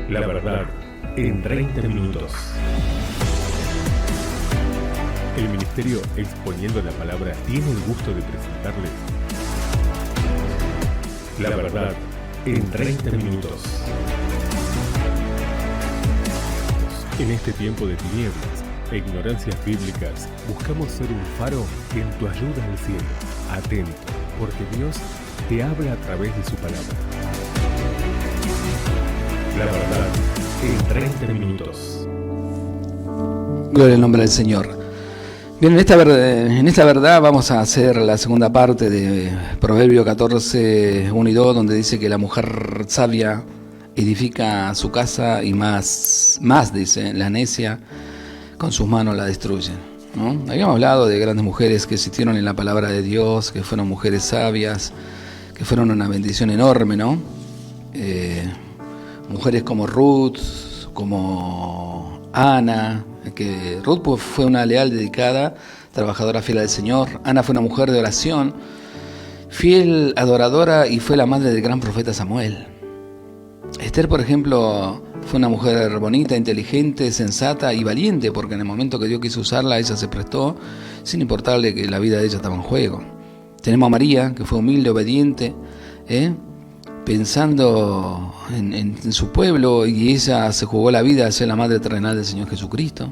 La verdad en 30 minutos. El Ministerio Exponiendo la Palabra tiene el gusto de presentarles La verdad en 30 minutos. En este tiempo de tinieblas e ignorancias bíblicas, buscamos ser un faro en tu ayuda al cielo. Atento, porque Dios te habla a través de su palabra. La verdad en 30 minutos. Gloria al nombre del Señor. Bien, en esta verdad vamos a hacer la segunda parte de Proverbio 14, 1 y 2, donde dice que la mujer sabia edifica su casa y más dice, la necia con sus manos la destruye, ¿no? Habíamos hablado de grandes mujeres que existieron en la palabra de Dios, que fueron mujeres sabias, que fueron una bendición enorme, ¿no? Mujeres como Ruth, como Ana, que Ruth pues, fue una leal, dedicada, trabajadora fiel al Señor. Ana fue una mujer de oración, fiel, adoradora, y fue la madre del gran profeta Samuel. Esther, por ejemplo, fue una mujer bonita, inteligente, sensata y valiente, porque en el momento que Dios quiso usarla, ella se prestó, sin importarle que la vida de ella estaba en juego. Tenemos a María, que fue humilde, obediente, pensando en su pueblo, y ella se jugó la vida a ser la madre terrenal del Señor Jesucristo.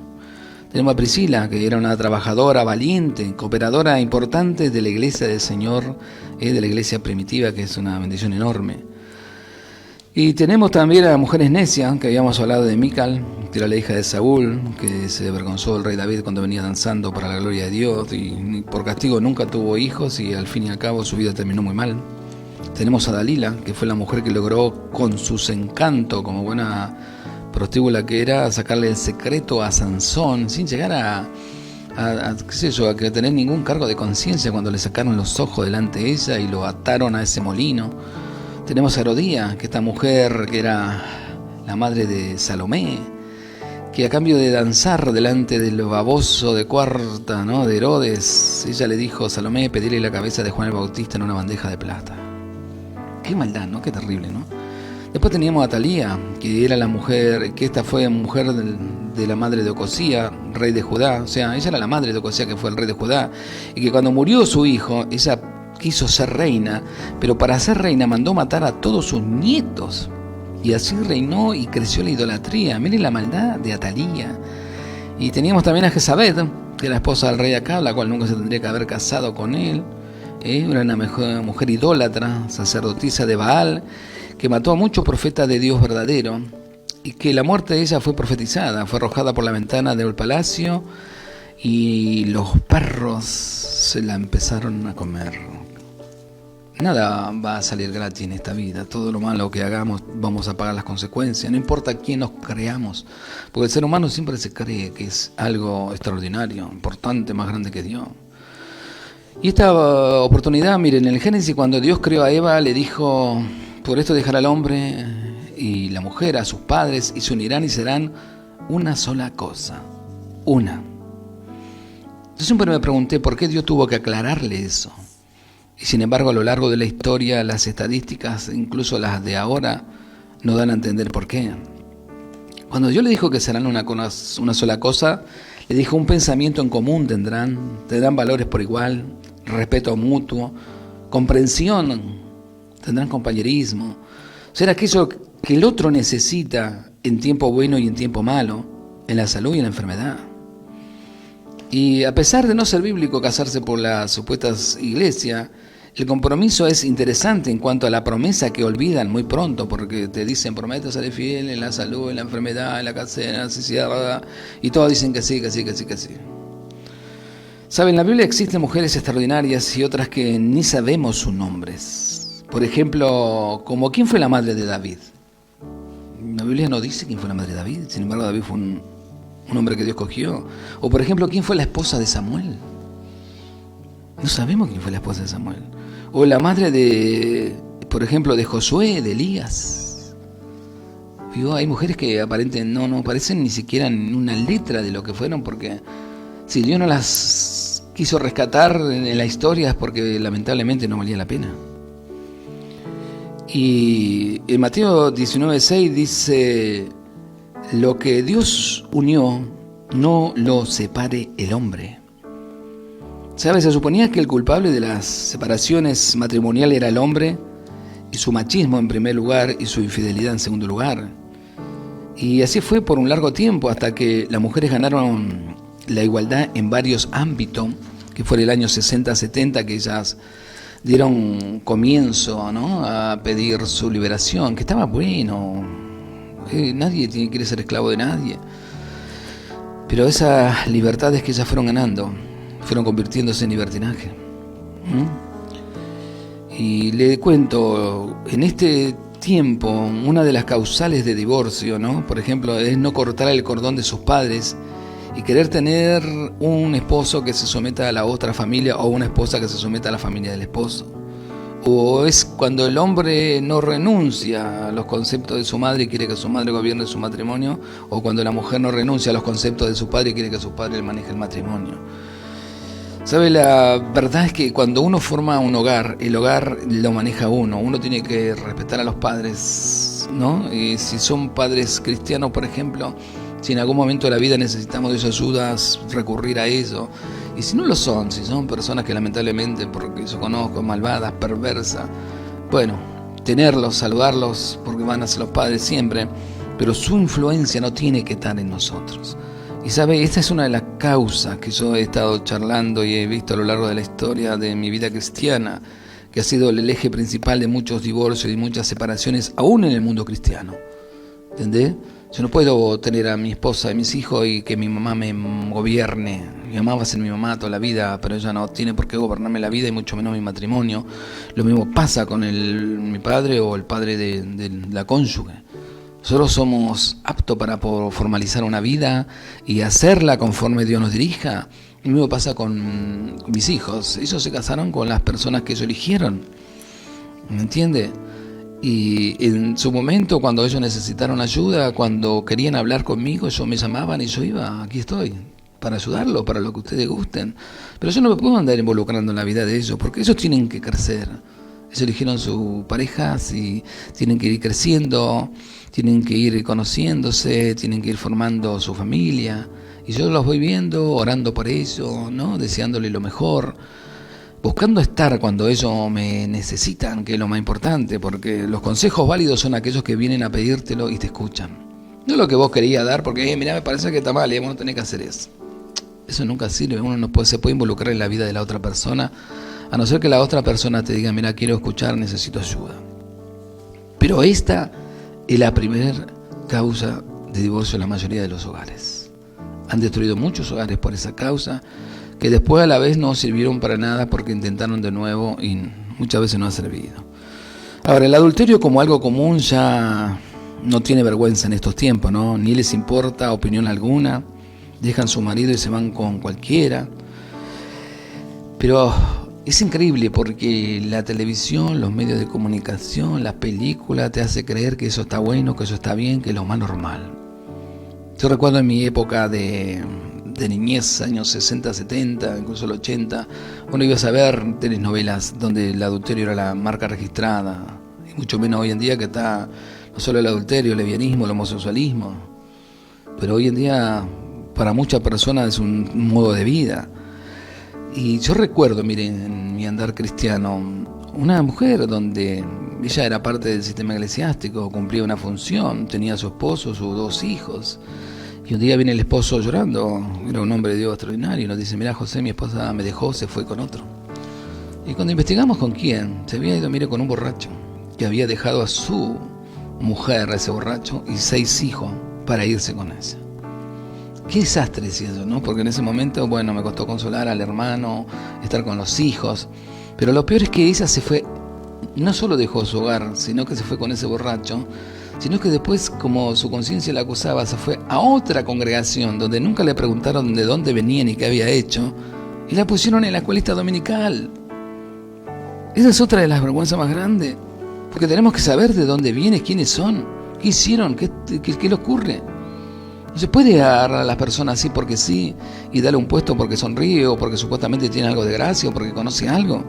Tenemos a Priscila, que era una trabajadora valiente, cooperadora importante de la iglesia del Señor, de la iglesia primitiva, que es una bendición enorme. Y tenemos también a mujeres necias, que habíamos hablado de Mical, que era la hija de Saúl, que se avergonzó del rey David cuando venía danzando para la gloria de Dios, y por castigo nunca tuvo hijos, y al fin y al cabo su vida terminó muy mal. Tenemos a Dalila, que fue la mujer que logró con sus encantos, como buena prostíbula que era, sacarle el secreto a Sansón, sin llegar a qué sé yo, a que tener ningún cargo de conciencia, cuando le sacaron los ojos delante de ella y lo ataron a ese molino. Tenemos a Herodía, que esta mujer que era la madre de Salomé, que a cambio de danzar delante del baboso de cuarta, ¿no?, de Herodes, ella le dijo: Salomé, pedirle la cabeza de Juan el Bautista en una bandeja de plata. Qué maldad, ¿no? Qué terrible, ¿no? Después teníamos a Talía, que era la mujer, que esta fue mujer de la madre de Ocosía, rey de Judá. O sea, ella era la madre de Ocosía, que fue el rey de Judá, y que cuando murió su hijo, ella quiso ser reina, pero para ser reina mandó matar a todos sus nietos, y así reinó y creció la idolatría. Miren la maldad de Atalía. Y teníamos también a Jezabel, que era la esposa del rey Acab, la cual nunca se tendría que haber casado con él. Era una mujer idólatra, sacerdotisa de Baal, que mató a muchos profetas de Dios verdadero, y que la muerte de ella fue profetizada, fue arrojada por la ventana del palacio, y los perros se la empezaron a comer. Nada va a salir gratis en esta vida. Todo lo malo que hagamos vamos a pagar las consecuencias, no importa quién nos creamos, porque el ser humano siempre se cree que es algo extraordinario, importante, más grande que Dios. Y esta oportunidad, miren, en el Génesis, cuando Dios creó a Eva, le dijo: por esto dejará al hombre y la mujer a sus padres, y se unirán y serán una sola cosa. Una. Yo siempre me pregunté por qué Dios tuvo que aclararle eso. Y sin embargo, a lo largo de la historia, las estadísticas, incluso las de ahora, nos dan a entender por qué. Cuando Dios le dijo que serán una sola cosa, le dijo: un pensamiento en común tendrán valores por igual, respeto mutuo, comprensión, tendrán compañerismo. Será aquello que el otro necesita en tiempo bueno y en tiempo malo, en la salud y en la enfermedad. Y a pesar de no ser bíblico casarse por las supuestas iglesias, el compromiso es interesante en cuanto a la promesa que olvidan muy pronto, porque te dicen: promete ser fiel en la salud, en la enfermedad, en la casa, en la necesidad, y todos dicen que sí, que sí, que sí, que sí. Saben, en la Biblia existen mujeres extraordinarias y otras que ni sabemos sus nombres. Por ejemplo, como ¿quién fue la madre de David? La Biblia no dice quién fue la madre de David, sin embargo David fue un hombre que Dios cogió. O por ejemplo, ¿quién fue la esposa de Samuel? No sabemos quién fue la esposa de Samuel. O la madre de, por ejemplo, de Josué, de Elías. ¿Vio? Hay mujeres que aparentemente no parecen ni siquiera en una letra de lo que fueron, porque si Dios no las quiso rescatar en la historia es porque lamentablemente no valía la pena. Y en Mateo 19:6 dice: lo que Dios unió, no lo separe el hombre. ¿Sabes? Se suponía que el culpable de las separaciones matrimoniales era el hombre, y su machismo en primer lugar y su infidelidad en segundo lugar. Y así fue por un largo tiempo, hasta que las mujeres ganaron la igualdad en varios ámbitos, que fue el año 60-70 que ellas dieron comienzo, ¿no?, a pedir su liberación, que estaba bueno. Nadie quiere ser esclavo de nadie. Pero esas libertades que ellas fueron ganando, fueron convirtiéndose en libertinaje. Y le cuento, en este tiempo, una de las causales de divorcio, ¿no?, por ejemplo, es no cortar el cordón de sus padres y querer tener un esposo que se someta a la otra familia o una esposa que se someta a la familia del esposo. O es cuando el hombre no renuncia a los conceptos de su madre y quiere que su madre gobierne su matrimonio, o cuando la mujer no renuncia a los conceptos de su padre y quiere que su padre maneje el matrimonio. ¿Sabe? La verdad es que cuando uno forma un hogar, el hogar lo maneja uno. Uno tiene que respetar a los padres, ¿no? Y si son padres cristianos, por ejemplo, si en algún momento de la vida necesitamos de sus ayudas, recurrir a eso. Y si no lo son, si son personas que lamentablemente, porque yo conozco, malvadas, perversas, bueno, tenerlos, saludarlos, porque van a ser los padres siempre, pero su influencia no tiene que estar en nosotros. Y sabe, esta es una de las causas que yo he estado charlando y he visto a lo largo de la historia de mi vida cristiana, que ha sido el eje principal de muchos divorcios y muchas separaciones, aún en el mundo cristiano. ¿Entendés? Yo no puedo tener a mi esposa y mis hijos y que mi mamá me gobierne. Mi mamá va a ser mi mamá toda la vida, pero ella no tiene por qué gobernarme la vida y mucho menos mi matrimonio. Lo mismo pasa con mi padre o el padre de la cónyuge. Nosotros somos aptos para formalizar una vida y hacerla conforme Dios nos dirija. Lo mismo pasa con mis hijos. Ellos se casaron con las personas que ellos eligieron. ¿Me entiende? Y en su momento, cuando ellos necesitaron ayuda, cuando querían hablar conmigo, ellos me llamaban y yo iba, aquí estoy, para ayudarlo, para lo que ustedes gusten. Pero yo no me puedo andar involucrando en la vida de ellos, porque ellos tienen que crecer. Ellos eligieron sus parejas y tienen que ir creciendo, tienen que ir conociéndose, tienen que ir formando su familia. Y yo los voy viendo, orando por ellos, ¿no?, deseándole lo mejor, buscando estar cuando ellos me necesitan, que es lo más importante, porque los consejos válidos son aquellos que vienen a pedírtelo y te escuchan. No lo que vos querías dar, porque mirá, me parece que está mal y vos no tenés que hacer eso. Eso nunca sirve. Uno no se puede involucrar en la vida de la otra persona, a no ser que la otra persona te diga: mira, quiero escuchar, necesito ayuda. Pero esta es la primera causa de divorcio en la mayoría de los hogares. Han destruido muchos hogares por esa causa, que después a la vez no sirvieron para nada porque intentaron de nuevo y muchas veces no ha servido. Ahora, el adulterio como algo común ya no tiene vergüenza en estos tiempos, ¿no? Ni les importa opinión alguna, dejan su marido y se van con cualquiera. Pero es increíble porque la televisión, los medios de comunicación, las películas te hace creer que eso está bueno, que eso está bien, que es lo más normal. Yo recuerdo en mi época de niñez, años 60, 70, incluso el 80, uno iba a ver telenovelas donde el adulterio era la marca registrada, y mucho menos hoy en día, que está no solo el adulterio, el lesbianismo, el homosexualismo, pero hoy en día para muchas personas es un modo de vida. Y yo recuerdo, miren, en mi andar cristiano, una mujer donde ella era parte del sistema eclesiástico, cumplía una función, tenía a su esposo, sus 2 hijos. Y un día viene el esposo llorando, era un hombre de Dios extraordinario, y nos dice: mira, José, mi esposa me dejó, se fue con otro. Y cuando investigamos con quién, se había ido, mire, con un borracho, que había dejado a su mujer, a ese borracho, y 6 hijos para irse con ella. Qué desastre es eso, ¿no? Porque en ese momento, bueno, me costó consolar al hermano, estar con los hijos, pero lo peor es que ella se fue, no solo dejó su hogar, sino que se fue con ese borracho, sino que después, como su conciencia la acusaba, se fue a otra congregación donde nunca le preguntaron de dónde venía ni qué había hecho, y la pusieron en la escuelita dominical. Esa es otra de las vergüenzas más grandes, porque tenemos que saber de dónde viene, quiénes son, qué hicieron, qué le ocurre. No se puede agarrar a las personas así porque sí y darle un puesto porque sonríe o porque supuestamente tiene algo de gracia o porque conoce algo.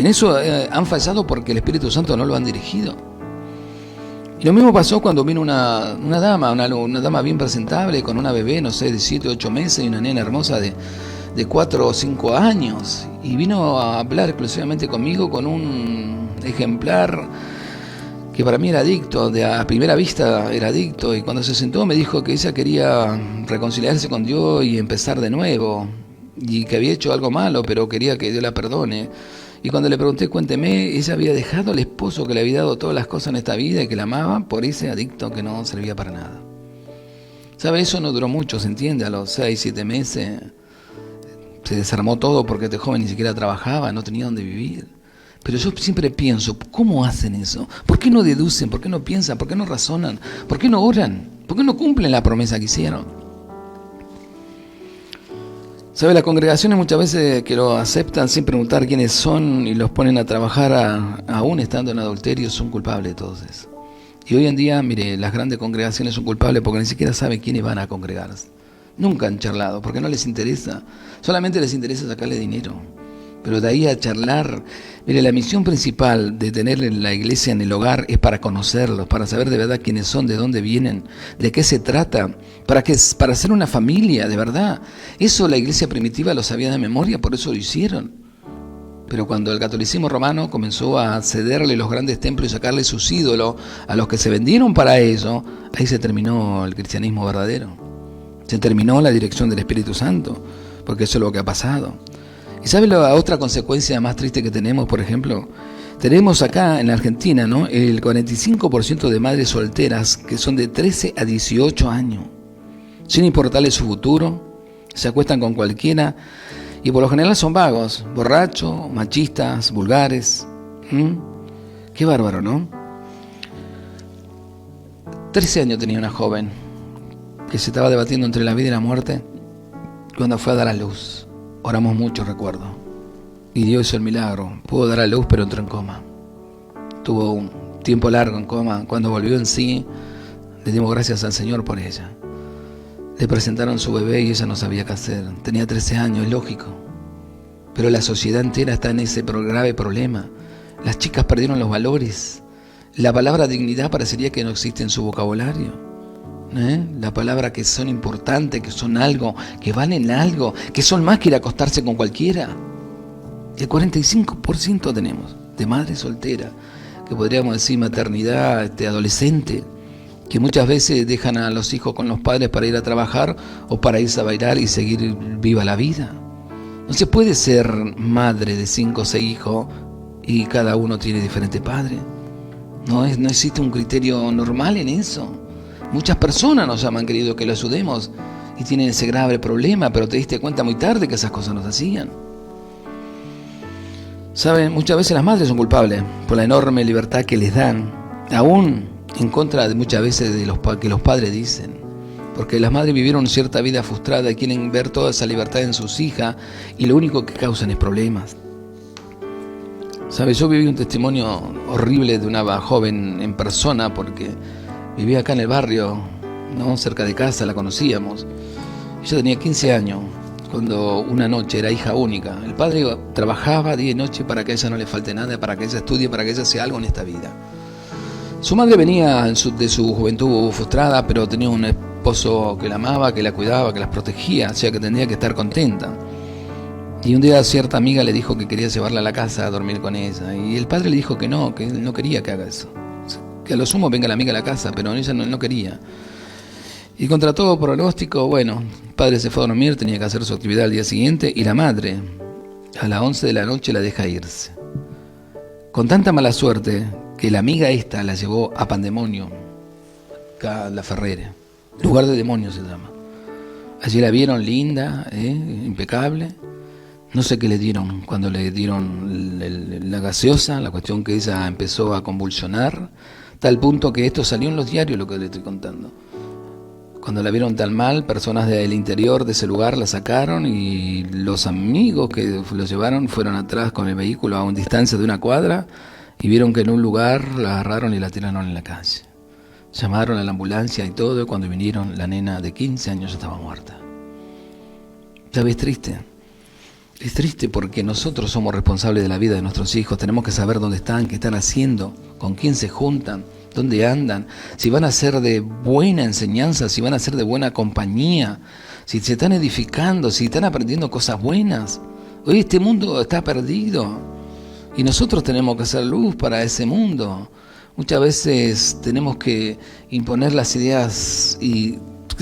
En eso han fallado porque el Espíritu Santo no lo han dirigido. Y lo mismo pasó cuando vino una dama bien presentable, con una bebé, no sé, de 7 o 8 meses, y una nena hermosa de 4 o 5 años. Y vino a hablar exclusivamente conmigo con un ejemplar que para mí era adicto, a primera vista era adicto. Y cuando se sentó me dijo que ella quería reconciliarse con Dios y empezar de nuevo. Y que había hecho algo malo, pero quería que Dios la perdone. Y cuando le pregunté, cuénteme, ella había dejado al esposo que le había dado todas las cosas en esta vida y que la amaba por ese adicto que no servía para nada. ¿Sabe? Eso no duró mucho, se entiende, a los 6, 7 meses se desarmó todo porque este joven ni siquiera trabajaba, no tenía dónde vivir. Pero yo siempre pienso, ¿cómo hacen eso? ¿Por qué no deducen? ¿Por qué no piensan? ¿Por qué no razonan? ¿Por qué no oran? ¿Por qué no cumplen la promesa que hicieron? ¿Sabe? Las congregaciones muchas veces que lo aceptan sin preguntar quiénes son y los ponen a trabajar aún estando en adulterio son culpables de todo eso. Y hoy en día, mire, las grandes congregaciones son culpables porque ni siquiera saben quiénes van a congregarse. Nunca han charlado porque no les interesa. Solamente les interesa sacarle dinero. Pero de ahí a charlar, mire, la misión principal de tener la iglesia en el hogar es para conocerlos, para saber de verdad quiénes son, de dónde vienen, de qué se trata, para ser una familia, de verdad. Eso la iglesia primitiva lo sabía de memoria, por eso lo hicieron. Pero cuando el catolicismo romano comenzó a cederle los grandes templos y sacarle sus ídolos a los que se vendieron para eso, ahí se terminó el cristianismo verdadero. Se terminó la dirección del Espíritu Santo, porque eso es lo que ha pasado. ¿Y sabe la otra consecuencia más triste que tenemos, por ejemplo? Tenemos acá en la Argentina, ¿no?, el 45% de madres solteras que son de 13 a 18 años, sin importarle su futuro, se acuestan con cualquiera y por lo general son vagos, borrachos, machistas, vulgares. Qué bárbaro, ¿no? 13 años tenía una joven que se estaba debatiendo entre la vida y la muerte cuando fue a dar a luz. Oramos mucho, recuerdo. Y Dios hizo el milagro. Pudo dar a luz, pero entró en coma. Tuvo un tiempo largo en coma. Cuando volvió en sí, le dimos gracias al Señor por ella. Le presentaron su bebé y ella no sabía qué hacer. Tenía 13 años, es lógico. Pero la sociedad entera está en ese grave problema. Las chicas perdieron los valores. La palabra dignidad parecería que no existe en su vocabulario. La palabra que son importantes, que son algo, que valen algo, que son más que ir a acostarse con cualquiera. El 45% tenemos de madre soltera, que podríamos decir maternidad adolescente, que muchas veces dejan a los hijos con los padres para ir a trabajar o para irse a bailar y seguir viva la vida. No se puede ser madre de 5 o 6 hijos y cada uno tiene diferente padre. No existe un criterio normal en eso. Muchas personas nos llaman, querido, que lo ayudemos y tienen ese grave problema, pero te diste cuenta muy tarde que esas cosas no se hacían. ¿Saben? Muchas veces las madres son culpables por la enorme libertad que les dan, aún en contra de muchas veces de que los padres dicen. Porque las madres vivieron cierta vida frustrada y quieren ver toda esa libertad en sus hijas y lo único que causan es problemas. ¿Sabes? Yo viví un testimonio horrible de una joven en persona porque vivía acá en el barrio, ¿no?, cerca de casa, la conocíamos. Ella tenía 15 años cuando una noche era hija única. El padre trabajaba día y noche para que a ella no le falte nada, para que ella estudie, para que ella sea algo en esta vida. Su madre venía de su juventud frustrada, pero tenía un esposo que la amaba, que la cuidaba, que las protegía, o sea que tendría que estar contenta. Y un día cierta amiga le dijo que quería llevarla a la casa a dormir con ella. Y el padre le dijo que él no quería que haga eso. Que a lo sumo venga la amiga a la casa, pero ella no quería. Y contra todo pronóstico, bueno, el padre se fue a dormir, tenía que hacer su actividad al día siguiente, y la madre, a las 11 de la noche, la deja irse. Con tanta mala suerte, que la amiga esta la llevó a Pandemonio, acá a La Ferrere, lugar de demonios se llama. Allí la vieron linda, impecable. No sé qué le dieron, cuando le dieron la gaseosa, la cuestión que ella empezó a convulsionar, tal punto que esto salió en los diarios, lo que le estoy contando. Cuando la vieron tan mal, personas del interior de ese lugar la sacaron y los amigos que los llevaron fueron atrás con el vehículo a una distancia de 1 cuadra y vieron que en un lugar la agarraron y la tiraron en la calle. Llamaron a la ambulancia y todo, y cuando vinieron la nena de 15 años ya estaba muerta. ¿Sabes? Triste. Es triste porque nosotros somos responsables de la vida de nuestros hijos. Tenemos que saber dónde están, qué están haciendo, con quién se juntan, dónde andan, si van a ser de buena enseñanza, si van a ser de buena compañía, si se están edificando, si están aprendiendo cosas buenas. Hoy este mundo está perdido y nosotros tenemos que hacer luz para ese mundo. Muchas veces tenemos que imponer las ideas y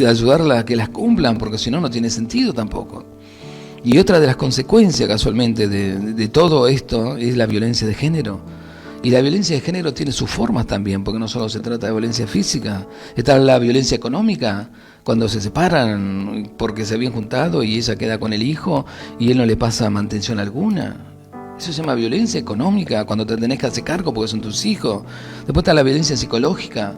ayudarlas a que las cumplan, porque si no, no tiene sentido tampoco. Y otra de las consecuencias, casualmente, de todo esto es la violencia de género. Y la violencia de género tiene sus formas también, porque no solo se trata de violencia física. Está la violencia económica, cuando se separan porque se habían juntado y ella queda con el hijo y él no le pasa mantención alguna. Eso se llama violencia económica, cuando te tenés que hacer cargo porque son tus hijos. Después está la violencia psicológica,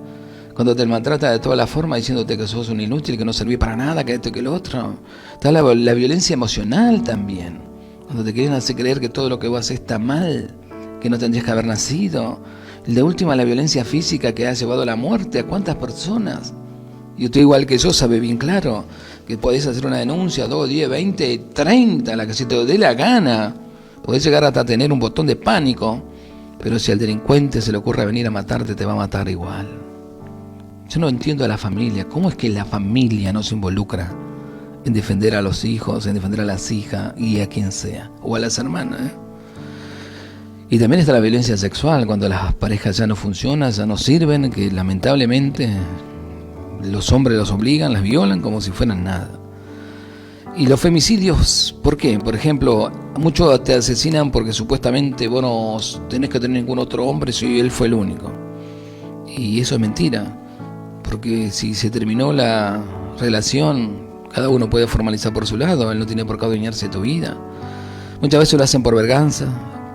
cuando te maltrata de toda la forma diciéndote que sos un inútil, que no servís para nada, que esto y que lo otro. Está la violencia emocional también, cuando te quieren hacer creer que todo lo que vos haces está mal, que no tendrías que haber nacido. Y de última, la violencia física que ha llevado a la muerte a cuántas personas. Y usted, igual que yo, sabe bien claro que podés hacer una denuncia, 2, 10, 20, 30, la que se te dé la gana. Podés llegar hasta tener un botón de pánico, pero si al delincuente se le ocurre venir a matarte, te va a matar igual. Yo no entiendo a la familia. ¿Cómo es que la familia no se involucra en defender a los hijos, en defender a las hijas y a quien sea? O a las hermanas, Y también está la violencia sexual, cuando las parejas ya no funcionan, ya no sirven, que lamentablemente los hombres los obligan, las violan como si fueran nada. Y los femicidios, ¿por qué? Por ejemplo, muchos te asesinan porque supuestamente vos no tenés que tener ningún otro hombre si él fue el único. Y eso es mentira, porque si se terminó la relación, cada uno puede formalizar por su lado, él no tiene por qué adueñarse de tu vida. Muchas veces lo hacen por venganza,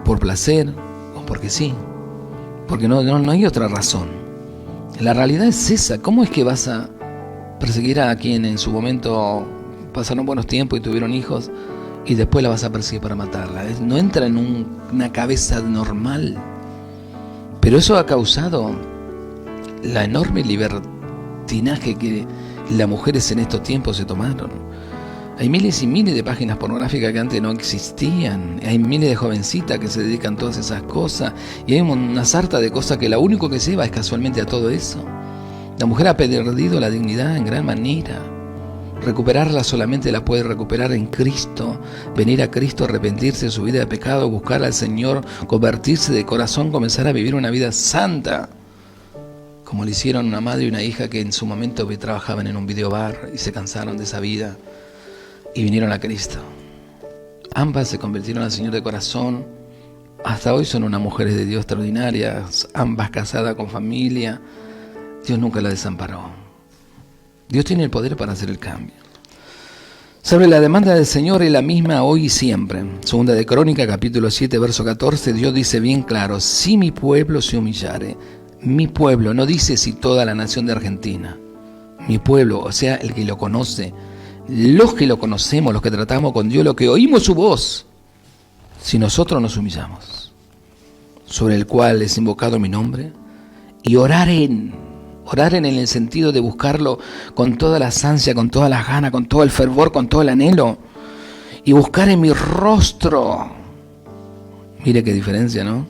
por placer, o porque sí, porque no hay otra razón. La realidad es esa. ¿Cómo es que vas a perseguir a quien en su momento pasaron buenos tiempos y tuvieron hijos y después la vas a perseguir para matarla? No entra en una cabeza normal. Pero eso ha causado la enorme libertinaje que las mujeres en estos tiempos se tomaron. Hay miles y miles de páginas pornográficas que antes no existían. Hay miles de jovencitas que se dedican a todas esas cosas. Y hay una sarta de cosas que lo único que lleva es casualmente a todo eso. La mujer ha perdido la dignidad en gran manera. Recuperarla solamente la puede recuperar en Cristo. Venir a Cristo, arrepentirse de su vida de pecado, buscar al Señor, convertirse de corazón, comenzar a vivir una vida santa. Como le hicieron una madre y una hija que en su momento trabajaban en un videobar y se cansaron de esa vida y vinieron a Cristo. Ambas se convirtieron al Señor de corazón. Hasta hoy son unas mujeres de Dios extraordinarias, ambas casadas con familia. Dios nunca la desamparó. Dios tiene el poder para hacer el cambio. Sobre la demanda del Señor es la misma hoy y siempre. Segunda de Crónica, capítulo 7, verso 14, Dios dice bien claro: si mi pueblo se humillare. Mi pueblo, no dice si toda la nación de Argentina. Mi pueblo, o sea, el que lo conoce. Los que lo conocemos, los que tratamos con Dios, los que oímos su voz, si nosotros nos humillamos, sobre el cual es invocado mi nombre, y orar en el sentido de buscarlo con toda la ansia, con todas las ganas, con todo el fervor, con todo el anhelo, y buscar en mi rostro, mire qué diferencia, ¿no?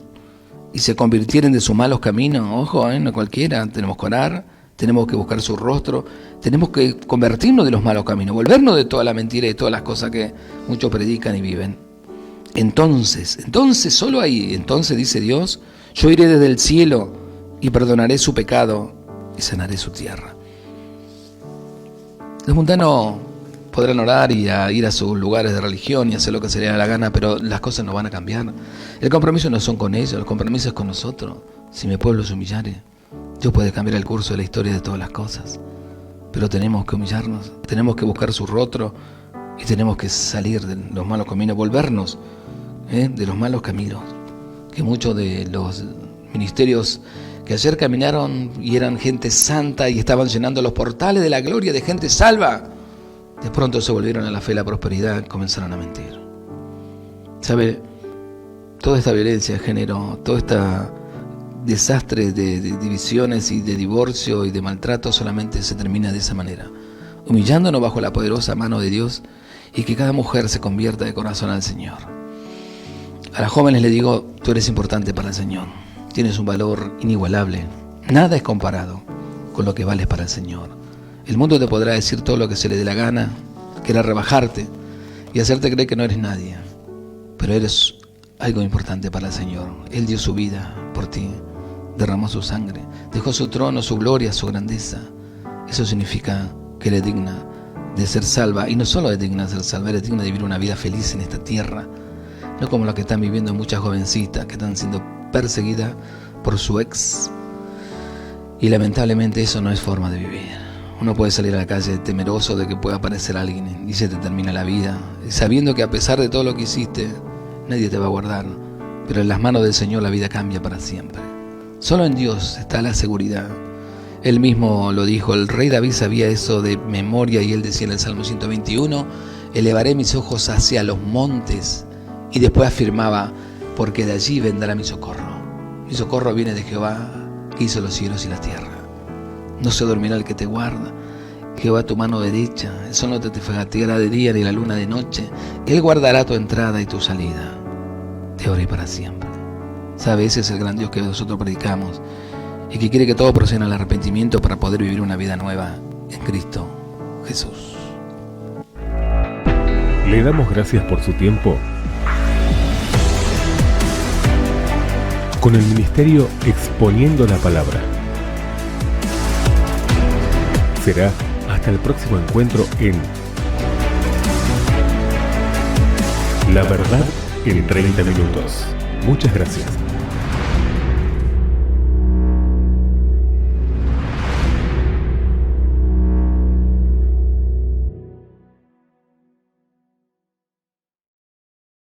Y se convirtieren de sus malos caminos, ojo, no cualquiera, tenemos que orar, tenemos que buscar su rostro, tenemos que convertirnos de los malos caminos, volvernos de toda la mentira y de todas las cosas que muchos predican y viven. Entonces, solo ahí, entonces dice Dios, yo iré desde el cielo y perdonaré su pecado y sanaré su tierra. Los mundanos podrán orar y ir a sus lugares de religión y hacer lo que se les dé la gana, pero las cosas no van a cambiar. El compromiso no son con ellos, el compromiso es con nosotros. Si mi pueblo se humillare, Dios puede cambiar el curso de la historia de todas las cosas. Pero tenemos que humillarnos, tenemos que buscar su rostro y tenemos que salir de los malos caminos, volvernos de los malos caminos. Que muchos de los ministerios que ayer caminaron y eran gente santa y estaban llenando los portales de la gloria de gente salva, de pronto se volvieron a la fe y la prosperidad y comenzaron a mentir. ¿Sabe? Toda esta violencia de género, todo este desastre de divisiones y de divorcio y de maltrato solamente se termina de esa manera, humillándonos bajo la poderosa mano de Dios y que cada mujer se convierta de corazón al Señor. A las jóvenes les digo, tú eres importante para el Señor, tienes un valor inigualable, nada es comparado con lo que vales para el Señor. El mundo te podrá decir todo lo que se le dé la gana, querer rebajarte y hacerte creer que no eres nadie, pero eres algo importante para el Señor. Él dio su vida por ti, derramó su sangre, dejó su trono, su gloria, su grandeza. Eso significa que eres digna de ser salva, y no solo es digna de ser salva, eres digna de vivir una vida feliz en esta tierra, no como la que están viviendo muchas jovencitas que están siendo perseguidas por su ex, y lamentablemente eso no es forma de vivir. Uno puede salir a la calle temeroso de que pueda aparecer alguien y se te termina la vida, sabiendo que a pesar de todo lo que hiciste, nadie te va a guardar, pero en las manos del Señor la vida cambia para siempre. Solo en Dios está la seguridad. Él mismo lo dijo, el rey David sabía eso de memoria, y él decía en el Salmo 121, elevaré mis ojos hacia los montes, y después afirmaba, porque de allí vendrá mi socorro. Mi socorro viene de Jehová, que hizo los cielos y la tierra. No se dormirá el que te guarda, Jehová tu mano derecha, el sol no te fatigará de día ni la luna de noche, Él guardará tu entrada y tu salida, de ahora y para siempre. ¿Sabe? Ese es el gran Dios que nosotros predicamos, y que quiere que todos procedan al arrepentimiento para poder vivir una vida nueva en Cristo Jesús. Le damos gracias por su tiempo con el ministerio Exponiendo la Palabra. Será hasta el próximo encuentro en La Verdad en 30 minutos. Muchas gracias.